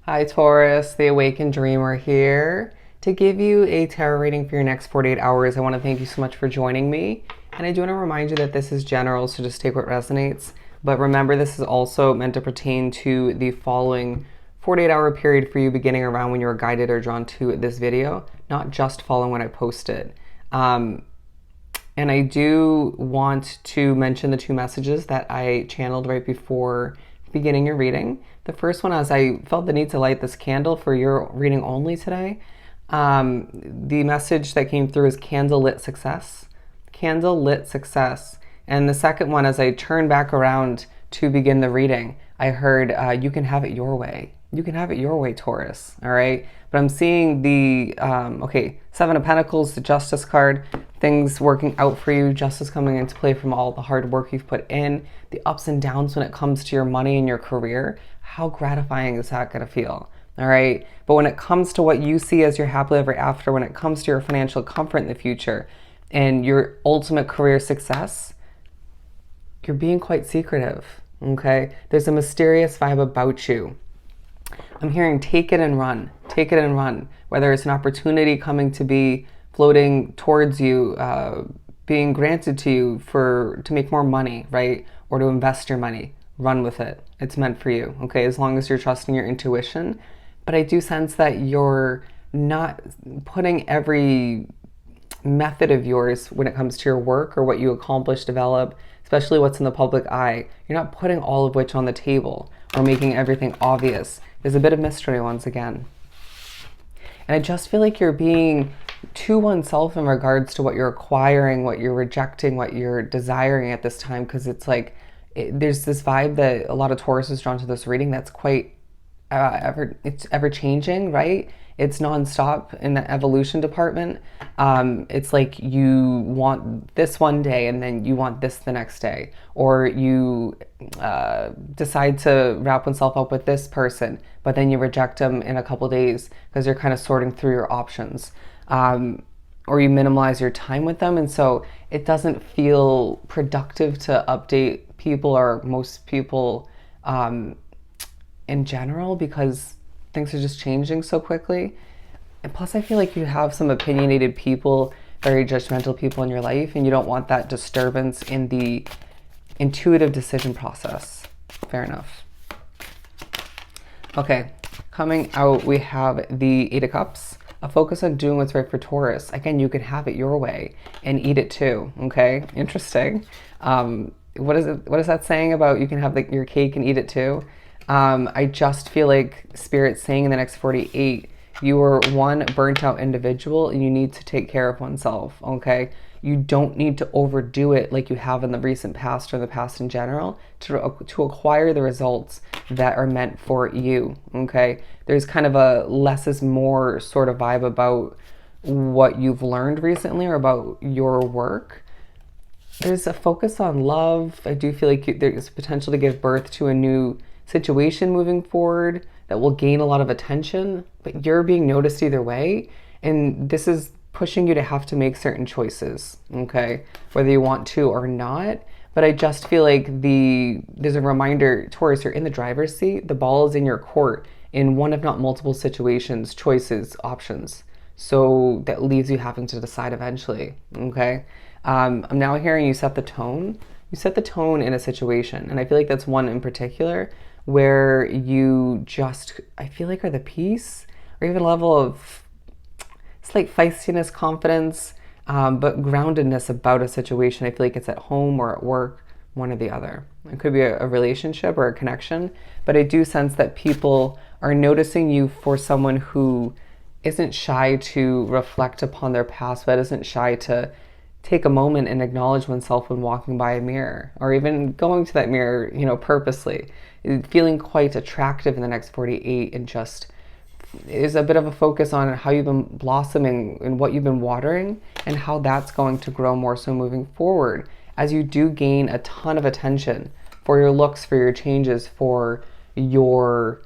Hi Taurus, the Awakened Dreamer here to give you a tarot reading for your next 48 hours. I want to thank you so much for joining me. And I do want to remind you that this is general, so just take what resonates. But remember, this is also meant to pertain to the following 48-hour period for you beginning around when you were guided or drawn to this video, not just following when I post it. And I do want to mention the two messages that I channeled right before beginning your reading. The first one, as I felt the need to light this candle for your reading only today, the message that came through is candle lit success. Candle lit success. And the second one, as I turned back around to begin the reading, I heard, you can have it your way. You can have it your way, Taurus. All right. But I'm seeing the, Seven of Pentacles, the Justice card, things working out for you, justice coming into play from all the hard work you've put in, the ups and downs when it comes to your money and your career. How gratifying is that going to feel? All right. But when it comes to what you see as your happily ever after, when it comes to your financial comfort in the future and your ultimate career success, you're being quite secretive. Okay. There's a mysterious vibe about you. I'm hearing take it and run. Take it and run. Whether it's an opportunity coming to be floating towards you, being granted to you to make more money, right? Or to invest your money. Run with it. It's meant for you, okay? As long as you're trusting your intuition. But I do sense that you're not putting every method of yours when it comes to your work or what you accomplish, develop, especially what's in the public eye. You're not putting all of which on the table or making everything obvious. There's a bit of mystery once again. And I just feel like you're being to oneself in regards to what you're acquiring, what you're rejecting, what you're desiring at this time, because it's like there's this vibe that a lot of Taurus is drawn to this reading that's quite it's ever changing, right? It's nonstop in the evolution department. It's like you want this one day and then you want this the next day, or you decide to wrap oneself up with this person, but then you reject them in a couple days because you're kind of sorting through your options. Or you minimize your time with them, and so it doesn't feel productive to update people or most people in general because things are just changing so quickly. And plus I feel like you have some opinionated people, very judgmental people in your life, and you don't want that disturbance in the intuitive decision process. Fair enough. Okay, coming out we have the Eight of Cups. A focus on doing what's right for Taurus. Again, you can have it your way and eat it too. Okay, interesting. What is that saying about you can have your cake and eat it too? I just feel like Spirit's saying in the next 48, you are one burnt out individual and you need to take care of oneself. Okay, you don't need to overdo it like you have in the recent past or the past in general to acquire the results that are meant for you. Okay, there's kind of a less is more sort of vibe about what you've learned recently or about your work. There's a focus on love. I do feel like there's potential to give birth to a new situation moving forward that will gain a lot of attention, but you're being noticed either way, and this is pushing you to have to make certain choices, okay, whether you want to or not. But I just feel like there's a reminder, Taurus, you're in the driver's seat. The ball is in your court in one if not multiple situations, choices, options, so that leaves you having to decide eventually. Okay, I'm now hearing you set the tone. You set the tone in a situation, and I feel like that's one in particular where you just, I feel like, are the peace or even a level of slight feistiness, confidence, but groundedness about a situation. I feel like it's at home or at work, one or the other. It could be a relationship or a connection, but I do sense that people are noticing you for someone who isn't shy to reflect upon their past, but isn't shy to take a moment and acknowledge oneself when walking by a mirror, or even going to that mirror, purposely. Feeling quite attractive in the next 48, and just is a bit of a focus on how you've been blossoming and what you've been watering and how that's going to grow more so moving forward as you do gain a ton of attention for your looks, for your changes, for your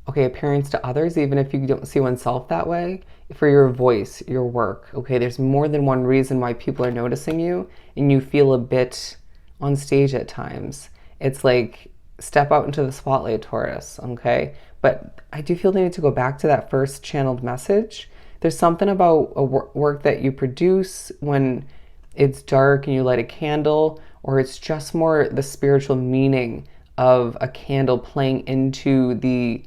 appearance to others, even if you don't see oneself that way, for your voice, your work. Okay, there's more than one reason why people are noticing you, and you feel a bit on stage at times. It's like, step out into the spotlight, Taurus, okay? but I do feel the need to go back to that first channeled message. There's something about a work that you produce when it's dark and you light a candle, or it's just more the spiritual meaning of a candle playing into the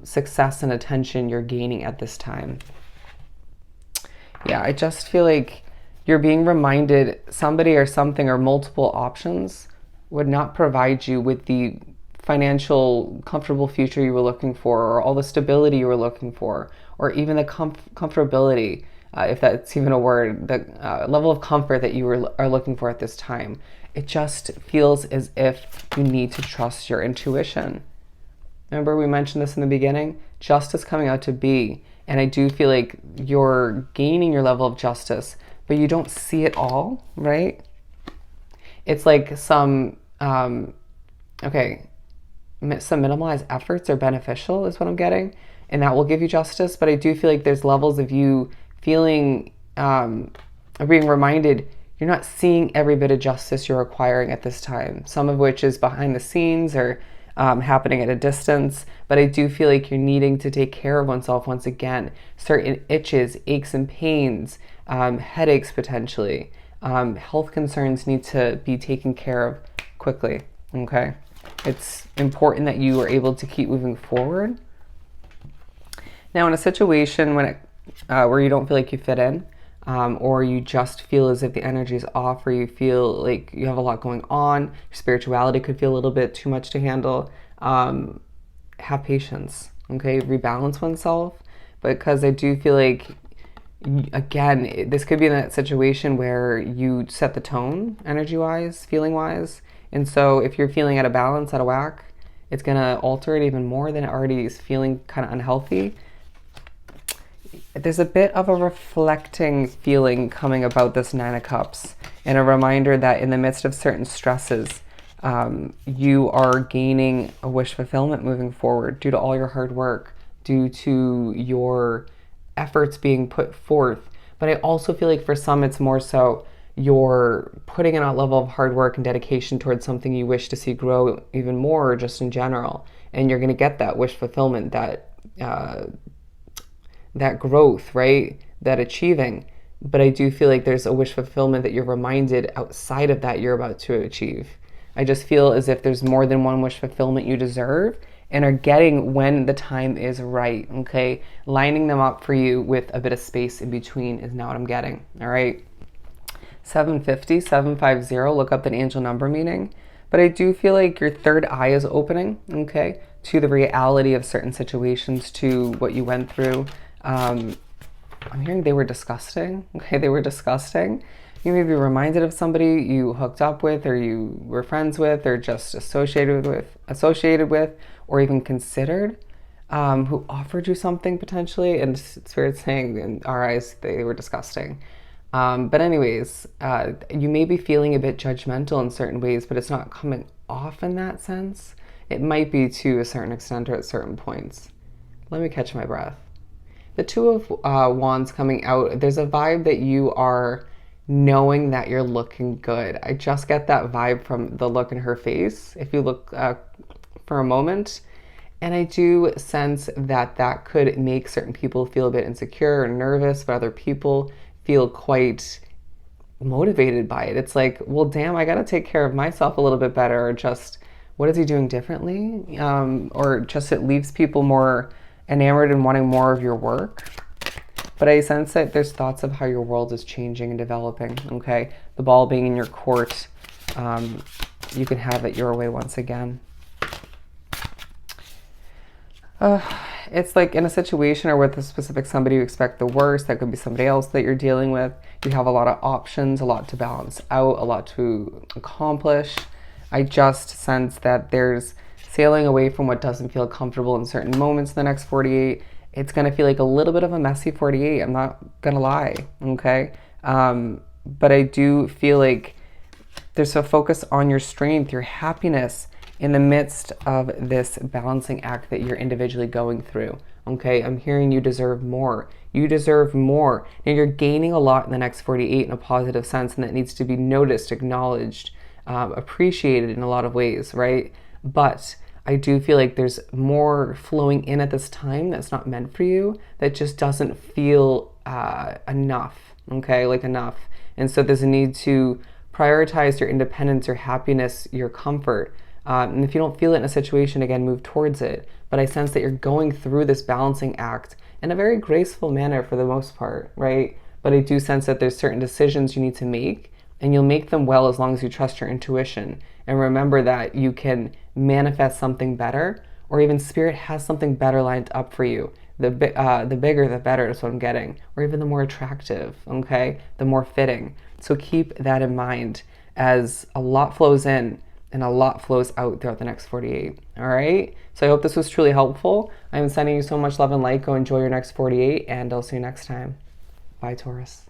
success and attention you're gaining at this time. Yeah, I just feel like you're being reminded somebody or something or multiple options would not provide you with the financial comfortable future you were looking for, or all the stability you were looking for, or even the comfortability, if that's even a word, the level of comfort that are looking for at this time. It just feels as if you need to trust your intuition. Remember we mentioned this in the beginning? Justice coming out to be. And I do feel like you're gaining your level of justice, but you don't see it all, right? It's like some minimalized efforts are beneficial is what I'm getting. And that will give you justice. But I do feel like there's levels of you feeling, being reminded you're not seeing every bit of justice you're acquiring at this time. Some of which is behind the scenes or happening at a distance, but I do feel like you're needing to take care of oneself once again. Certain itches, aches and pains, headaches potentially, health concerns need to be taken care of quickly, okay? It's important that you are able to keep moving forward. Now, in a situation where you don't feel like you fit in, or you just feel as if the energy is off, or you feel like you have a lot going on, your spirituality could feel a little bit too much to handle, have patience, okay? Rebalance oneself, because I do feel like, again, this could be in that situation where you set the tone energy-wise, feeling-wise, and so if you're feeling out of balance, out of whack, it's going to alter it even more than it already is feeling kind of unhealthy. There's a bit of a reflecting feeling coming about this Nine of Cups, and a reminder that in the midst of certain stresses, you are gaining a wish fulfillment moving forward due to all your hard work, due to your efforts being put forth. But I also feel like for some, it's more so you're putting in a level of hard work and dedication towards something you wish to see grow even more, just in general. And you're going to get that wish fulfillment, that growth, right? That achieving. But I do feel like there's a wish fulfillment that you're reminded outside of that you're about to achieve. I just feel as if there's more than one wish fulfillment you deserve and are getting when the time is right, okay? Lining them up for you with a bit of space in between is now what I'm getting, all right? 750, look up that angel number meaning. But I do feel like your third eye is opening, okay, to the reality of certain situations, to what you went through. I'm hearing they were disgusting, okay, they were disgusting. You may be reminded of somebody you hooked up with, or you were friends with, or just associated with, or even considered, who offered you something potentially, and Spirit's saying in our eyes they were disgusting. But anyways, you may be feeling a bit judgmental in certain ways, but it's not coming off in that sense. It might be to a certain extent or at certain points. Let me catch my breath. The Two of Wands coming out, there's a vibe that you are knowing that you're looking good. I just get that vibe from the look in her face, if you look for a moment. And I do sense that that could make certain people feel a bit insecure or nervous, but other people feel quite motivated by it. It's like, well, damn, I got to take care of myself a little bit better, or just, what is he doing differently? Or just it leaves people more enamored and wanting more of your work. But I sense that there's thoughts of how your world is changing and developing, okay? The ball being in your court, you can have it your way once again. It's like in a situation or with a specific somebody you expect the worst, that could be somebody else that you're dealing with. You have a lot of options, a lot to balance out, a lot to accomplish. I just sense that there's sailing away from what doesn't feel comfortable in certain moments in the next 48. It's going to feel like a little bit of a messy 48. I'm not going to lie, okay? But I do feel like there's a focus on your strength, your happiness, in the midst of this balancing act that you're individually going through, okay? I'm hearing you deserve more. You deserve more. And you're gaining a lot in the next 48 in a positive sense, and that needs to be noticed, acknowledged, appreciated in a lot of ways, right? But I do feel like there's more flowing in at this time that's not meant for you, that just doesn't feel enough, okay? Like enough. And so there's a need to prioritize your independence, your happiness, your comfort. And if you don't feel it in a situation, again, move towards it. But I sense that you're going through this balancing act in a very graceful manner for the most part, right? But I do sense that there's certain decisions you need to make, and you'll make them well as long as you trust your intuition. And remember that you can manifest something better, or even spirit has something better lined up for you. The bigger, the better is what I'm getting, or even the more attractive, okay? The more fitting. So keep that in mind as a lot flows in and a lot flows out throughout the next 48. All right? So I hope this was truly helpful. I'm sending you so much love and light. Go enjoy your next 48, and I'll see you next time. Bye, Taurus.